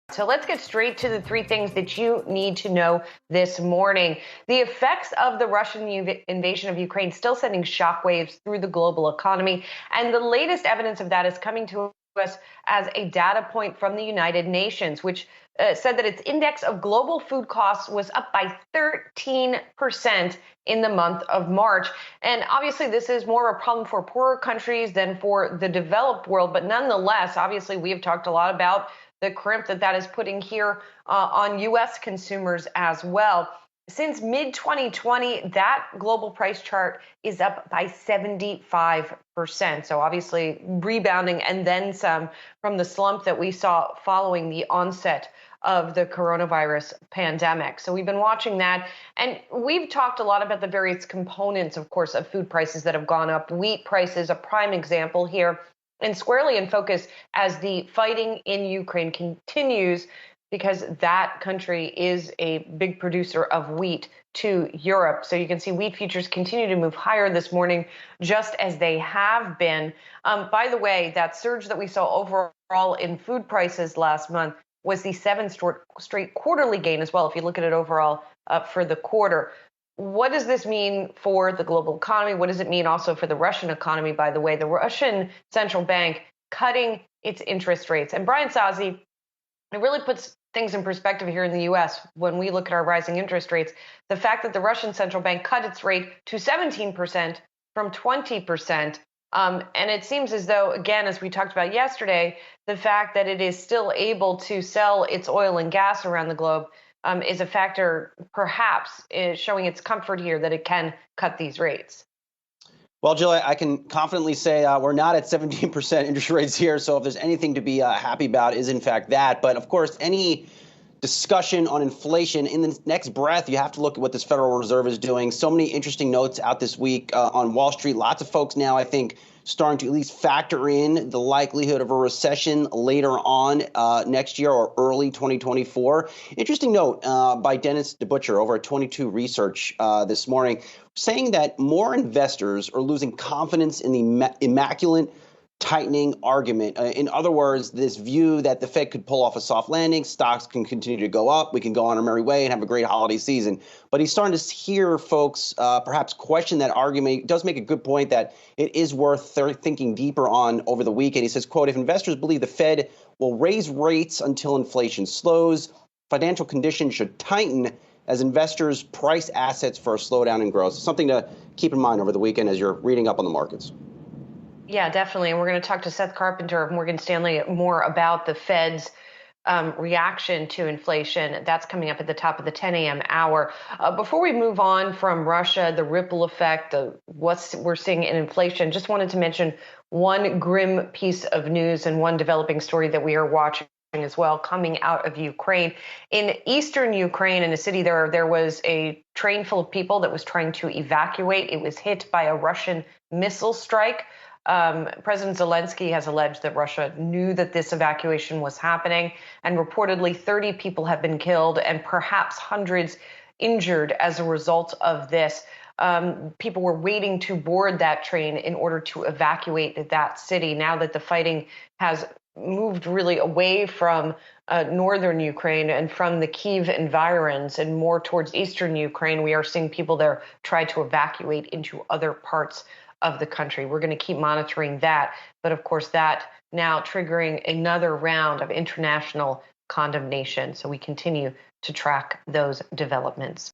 So let's get straight to the three things that you need to know this morning. The effects of the Russian invasion of Ukraine still sending shockwaves through the global economy. And the latest evidence of that is coming to us as a data point from the United Nations, which said that its index of global food costs was up by 13% in the month of March. And obviously, this is more a problem for poorer countries than for the developed world. But nonetheless, obviously, we have talked a lot about the crimp that is putting here on U.S. consumers as well. Since mid-2020, that global price chart is up by 75%. So obviously rebounding and then some from the slump that we saw following the onset of the coronavirus pandemic. So we've been watching that. And we've talked a lot about the various components, of course, of food prices that have gone up. Wheat prices, a prime example here, and squarely in focus as the fighting in Ukraine continues, because that country is a big producer of wheat to Europe. So you can see wheat futures continue to move higher this morning, just as they have been. By the way, that surge that we saw overall in food prices last month was the seventh straight quarterly gain as well, if you look at it overall for the quarter. What does this mean for the global economy? What does it mean also for the Russian economy, by the way? The Russian central bank cutting its interest rates. And Brian Sazi, it really puts things in perspective here in the U.S. when we look at our rising interest rates. The fact that the Russian central bank cut its rate to 17% from 20%. And it seems as though, again, as we talked about yesterday, the fact that it is still able to sell its oil and gas around the globe is a factor, perhaps, showing its comfort here that it can cut these rates. Well, Jill, I can confidently say we're not at 17% interest rates here. So if there's anything to be happy about is, in fact, that. But, of course, any discussion on inflation, in the next breath, you have to look at what this Federal Reserve is doing. So many interesting notes out this week on Wall Street. Lots of folks now, I think, starting to at least factor in the likelihood of a recession later on next year or early 2024. Interesting note by Dennis DeButcher over at 22 Research this morning, saying that more investors are losing confidence in the immaculate tightening argument. In other words, this view that the Fed could pull off a soft landing, stocks can continue to go up, we can go on our merry way and have a great holiday season. But he's starting to hear folks perhaps question that argument. He does make a good point that it is worth thinking deeper on over the weekend. He says, quote, if investors believe the Fed will raise rates until inflation slows, financial conditions should tighten as investors price assets for a slowdown in growth. So something to keep in mind over the weekend as you're reading up on the markets. Yeah, definitely. And we're going to talk to Seth Carpenter of Morgan Stanley more about the Fed's reaction to inflation. That's coming up at the top of the 10 a.m. hour. Before we move on from Russia, the ripple effect of what we're seeing in inflation, just wanted to mention one grim piece of news and one developing story that we are watching as well coming out of Ukraine. In eastern Ukraine, in a city there was a train full of people that was trying to evacuate. It was hit by a Russian missile strike. President Zelensky has alleged that Russia knew that this evacuation was happening, and reportedly 30 people have been killed and perhaps hundreds injured as a result of this. People were waiting to board that train in order to evacuate that city. Now that the fighting has moved really away from northern Ukraine and from the Kyiv environs and more towards eastern Ukraine, we are seeing people there try to evacuate into other parts of the country. We're going to keep monitoring that. But of course, that now triggering another round of international condemnation. So we continue to track those developments.